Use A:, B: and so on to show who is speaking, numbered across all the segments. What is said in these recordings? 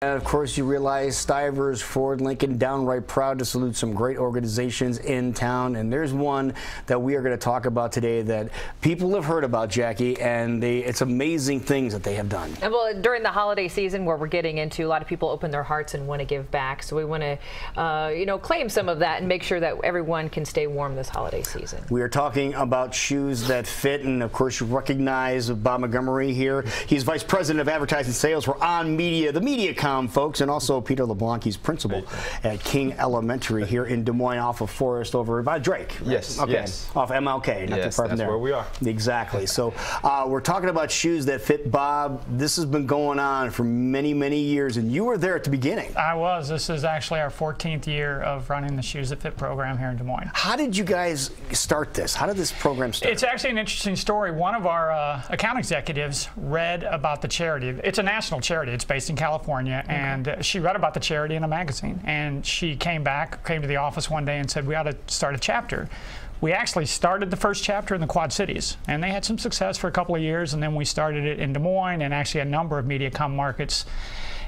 A: And of course, you realize Stivers, Ford, Lincoln, Downright, proud to salute some great organizations in town. And there's one that we are going to talk about today that people have heard about, Jackie, and it's amazing things that they have done.
B: And well, during the holiday season where we're getting into, a lot of people open their hearts and want to give back. So we want to, claim some of that and make sure that everyone can stay warm this holiday season.
A: We are talking about shoes that fit, and of course, you recognize Bob Montgomery here. He's Vice President of Advertising Sales for On Media, the MediaCom folks, and also Peter LeBlanc. He's principal at King Elementary here in Des Moines, off of Forest over by Drake. Right?
C: Yes,
A: okay.
C: yes.
A: Off MLK, not too far from there.
C: That's where we are.
A: Exactly. So we're talking about shoes that fit. Bob, this has been going on for many, many years, and you were there at the beginning.
D: I was. This is actually our 14th year of running the Shoes That Fit program here in Des Moines.
A: How did you guys start this? How did this program start?
D: It's actually an interesting story. One of our account executives read about the charity. It's a national charity. It's based in California, and she read about the charity in a magazine. And she came to the office one day and said, we ought to start a chapter. We actually started the first chapter in the Quad Cities, and they had some success for a couple of years, and then we started it in Des Moines and actually a number of MediaCom markets.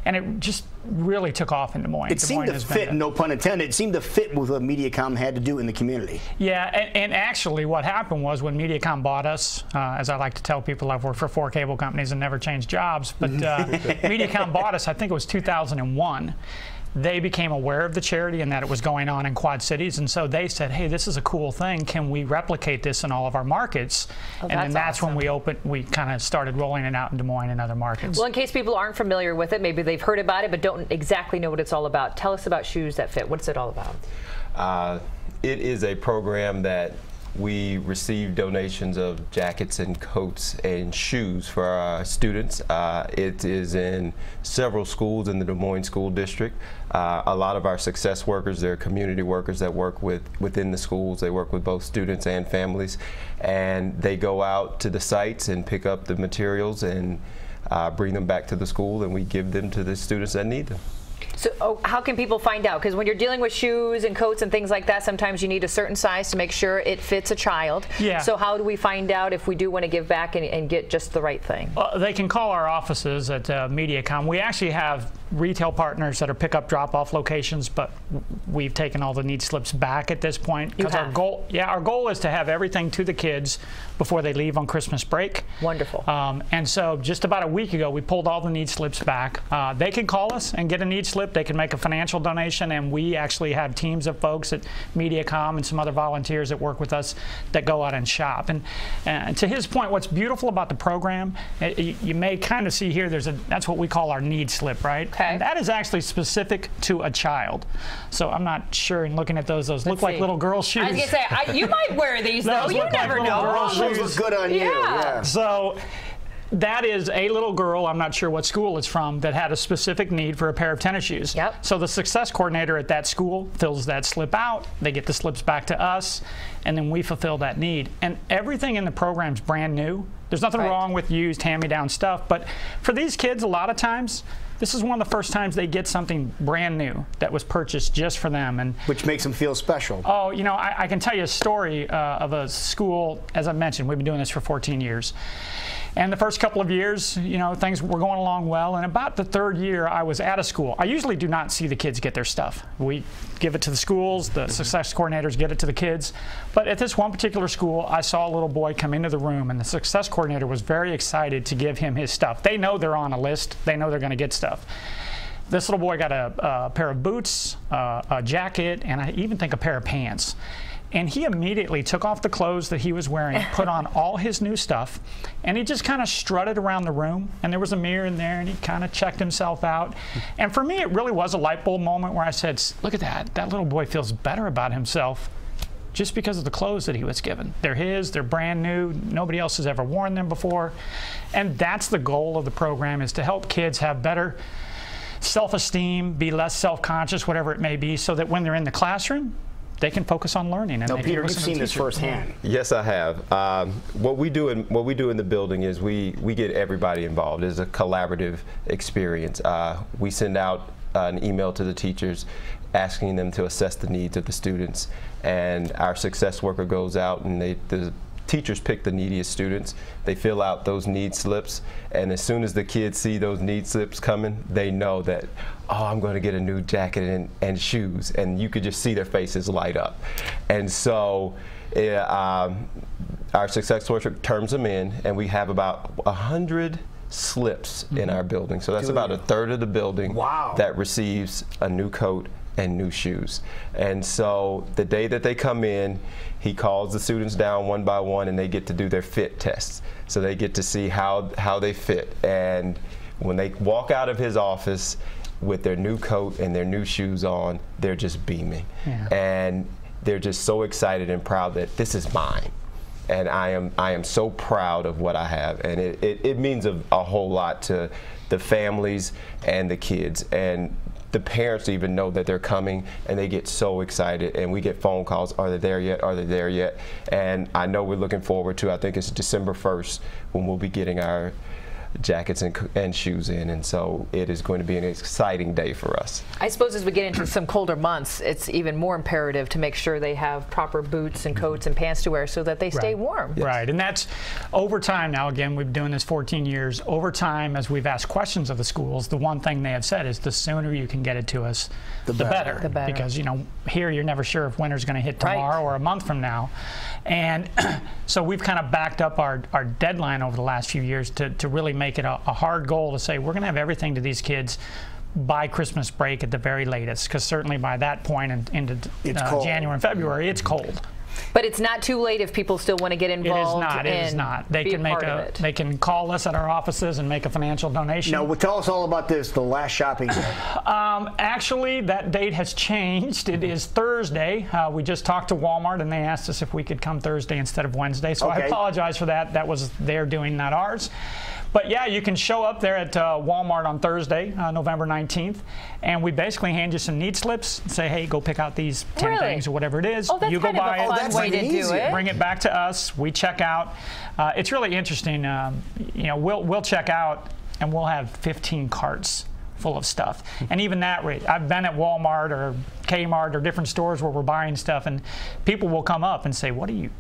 D: And it just really took off in Des Moines.
A: It seemed to fit, no pun intended, it seemed to fit with what MediaCom had to do in the community.
D: Yeah, and actually what happened was when MediaCom bought us, as I like to tell people, I've worked for 4 cable companies and never changed jobs, but MediaCom bought us, I think it was 2001. They became aware of the charity and that it was going on in Quad Cities, and so they said, hey, this is a cool thing. Can we replicate this in all of our markets? And then that's
B: awesome.
D: when we kind of started rolling it out in Des Moines and other markets.
B: Well, in case people aren't familiar with it, maybe they've heard about it but don't exactly know what it's all about. Tell us about Shoes That Fit. What's it all about?
C: It is a program that we receive donations of jackets and coats and shoes for our students. It is in several schools in the Des Moines School District. A lot of our success workers, they're community workers that work within the schools. They work with both students and families, and they go out to the sites and pick up the materials and bring them back to the school, and we give them to the students that need them.
B: So how can people find out? Because when you're dealing with shoes and coats and things like that, sometimes you need a certain size to make sure it fits a child. Yeah. So how do we find out if we do want to give back and get just the right thing?
D: They can call our offices at MediaCom. We actually have retail partners that are pick-up, drop-off locations, but we've taken all the need slips back at this point. Because our goal is to have everything to the kids before they leave on Christmas break.
B: Wonderful.
D: And so just about a week ago, we pulled all the need slips back. They can call us and get a need slip. They can make a financial donation, and we actually have teams of folks at MediaCom and some other volunteers that work with us that go out and shop. And to his point, what's beautiful about the program, you may kind of see here, that's what we call our need slip, right? Okay. And that is actually specific to a child. So I'm not sure in looking at those look like little girl shoes.
B: I was going to say, you might wear these though. You never know.
A: Those look good on you. Yeah.
D: So that is a little girl, I'm not sure what school it's from, that had a specific need for a pair of tennis shoes. Yep. So the success coordinator at that school fills that slip out, they get the slips back to us, and then we fulfill that need. And everything in the program's brand new. There's nothing wrong with used hand-me-down stuff, but for these kids, a lot of times, this is one of the first times they get something brand new that was purchased just for them. And
A: which makes them feel special.
D: Oh, I can tell you a story of a school, as I mentioned, we've been doing this for 14 years. And the first couple of years, things were going along well. And about the 3rd year, I was at a school. I usually do not see the kids get their stuff. We give it to the schools, the success coordinators get it to the kids. But at this one particular school, I saw a little boy come into the room, and the success coordinator was very excited to give him his stuff. They know they're on a list. They know they're going to get stuff. This little boy got a pair of boots, a jacket, and I even think a pair of pants. And he immediately took off the clothes that he was wearing, put on all his new stuff, and he just kind of strutted around the room. And there was a mirror in there, and he kind of checked himself out. And for me, it really was a light bulb moment where I said, look at that. That little boy feels better about himself just because of the clothes that he was given. They're his, they're brand new, nobody else has ever worn them before. And that's the goal of the program, is to help kids have better self-esteem, be less self-conscious, whatever it may be, so that when they're in the classroom, they can focus on learning. And
A: now, Peter, you've seen this firsthand.
C: Yes, I have. What we do in the building is we get everybody involved. It's a collaborative experience. We send out an email to the teachers asking them to assess the needs of the students, and our success worker goes out, and the teachers pick the neediest students. They fill out those need slips, and as soon as the kids see those need slips coming, they know that, oh, I'm going to get a new jacket and shoes, and you could just see their faces light up. And so our success worker turns them in, and we have about 100 slips in our building. So that's about a third of the building that receives a new coat and new shoes. And so the day that they come in, he calls the students down one by one, and they get to do their fit tests. So they get to see how they fit. And when they walk out of his office with their new coat and their new shoes on, they're just beaming. And they're just so excited and proud that this is mine. And I am so proud of what I have, and it means a whole lot to the families and the kids, and the parents even know that they're coming, and they get so excited, and we get phone calls, are they there yet, are they there yet? And I know we're looking forward to, I think it's December 1st when we'll be getting our jackets and shoes in, and so it is going to be an exciting day for us.
B: I suppose as we get into some colder months, it's even more imperative to make sure they have proper boots and coats and pants to wear so that they stay warm.
D: Right, and that's over time now. Again, we've been doing this 14 years. Over time, as we've asked questions of the schools, the one thing they have said is the sooner you can get it to us, the better. The better. Because, you know, here you're never sure if winter's going to hit tomorrow or a month from now. And so we've kind of backed up our deadline over the last few years to really make it a hard goal to say we're going to have everything to these kids by Christmas break at the very latest, because certainly by that point into January and February, it's cold.
B: But it's not too late if people still want to get involved.
D: It is not. They can they can call us at our offices and make a financial donation.
A: Now, tell us all about this, the last shopping day.
D: Actually, that date has changed. It is Thursday. We just talked to Walmart, and they asked us if we could come Thursday instead of Wednesday. So I apologize for that. That was their doing, not ours. But yeah, you can show up there at Walmart on Thursday, November 19th, and we basically hand you some need slips and say, hey, go pick out these 10 things or whatever it is.
B: Oh, that's
D: you go
B: kind of a fun way to do it.
D: Bring it back to us. We check out. It's really interesting. You know, we'll check out, and we'll have 15 carts full of stuff. And even that rate, I've been at Walmart or Kmart or different stores where we're buying stuff, and people will come up and say, what are you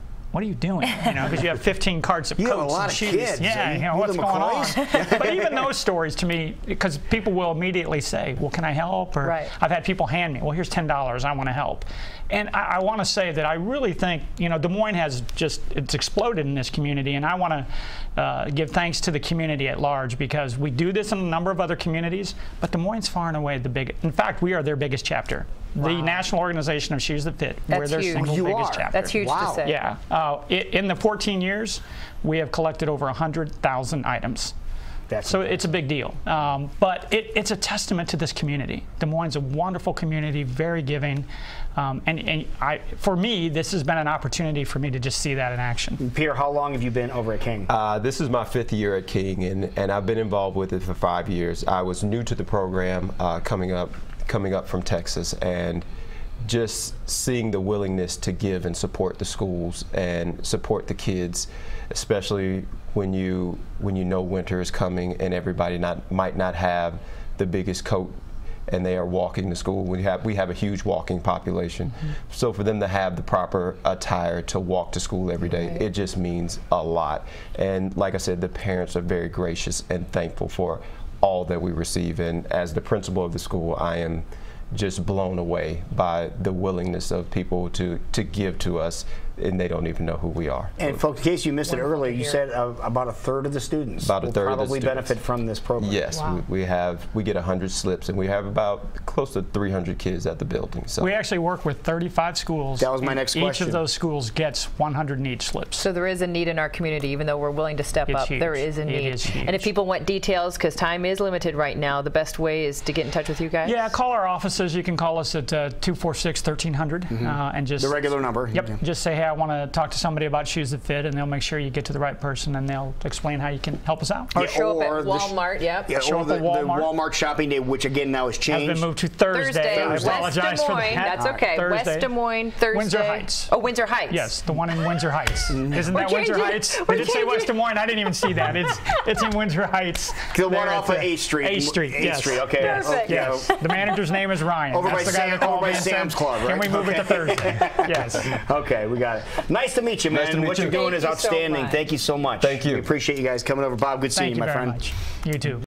D: doing? You know, because you have 15 carts of coats and shoes.
A: Kids.
D: Yeah, you know, what's going on? But even those stories to me, because people will immediately say, well, can I help? Or I've had people hand me, well, here's $10, I want to help. And I want to say that I really think, you know, Des Moines has it's exploded in this community, and I want to give thanks to the community at large, because we do this in a number of other communities, but Des Moines far and away the biggest. In fact, we are their biggest chapter. The National Organization of Shoes That Fit.
B: That's
D: we're their single biggest chapter.
B: That's huge to say.
D: Yeah. In the 14 years, we have collected over 100,000 items. So it's a big deal. But it's a testament to this community. Des Moines is a wonderful community, very giving. For me, this has been an opportunity for me to just see that in action.
A: Peter, how long have you been over at King?
C: This is my 5th year at King, and I've been involved with it for 5 years. I was new to the program coming up from Texas, and just seeing the willingness to give and support the schools and support the kids, especially when you know winter is coming and everybody might not have the biggest coat and they are walking to school. We have a huge walking population. So for them to have the proper attire to walk to school every day, it just means a lot. And like I said, the parents are very gracious and thankful for all that we receive. And as the principal of the school, I am just blown away by the willingness of people to give to us, and they don't even know who we are.
A: And folks, in case you missed it earlier, you said about a third of the students will probably benefit from this program.
C: Yes, we get 100 slips, and we have about close to 300 kids at the building. So
D: we actually work with 35 schools.
A: That was my next question.
D: Each of those schools gets 100 need slips.
B: So there is a need in our community, even though we're willing to step up.
D: Huge.
B: There is a need.
D: It is huge.
B: And if people want details, because time is limited right now, the best way is to get in touch with you guys?
D: Yeah, call our offices. You can call us at 246-1300 and just
A: the regular number.
D: Yep. Just say, hey, I want to talk to somebody about Shoes That Fit, and they'll make sure you get to the right person, and they'll explain how you can help us out.
B: Or show up at Walmart.
A: Or the Walmart shopping day, which again now has changed.
D: Has been moved to Thursday. I apologize for that.
B: That's okay.
D: Thursday.
B: West Des Moines, Thursday.
D: Windsor Heights.
B: Oh, Windsor Heights.
D: Yes, the one in Windsor Heights. Isn't that Windsor Heights? They did say West Des Moines. I didn't even see that. It's in Windsor Heights.
A: The one off of 8th Street.
D: 8th Street.
A: 8th Street. Okay.
B: Perfect.
D: Yes. The manager's name is Ryan.
A: Over by Sam's Club.
D: Can we move it to Thursday? Yes.
A: Okay, we got Yeah. Nice to meet you, man.
C: Nice to meet
A: what
C: you.
A: you're doing is outstanding. Thank you so much.
C: Thank you.
A: We appreciate you guys coming over. Bob, good seeing you, my friend.
D: Thank you very much. You too.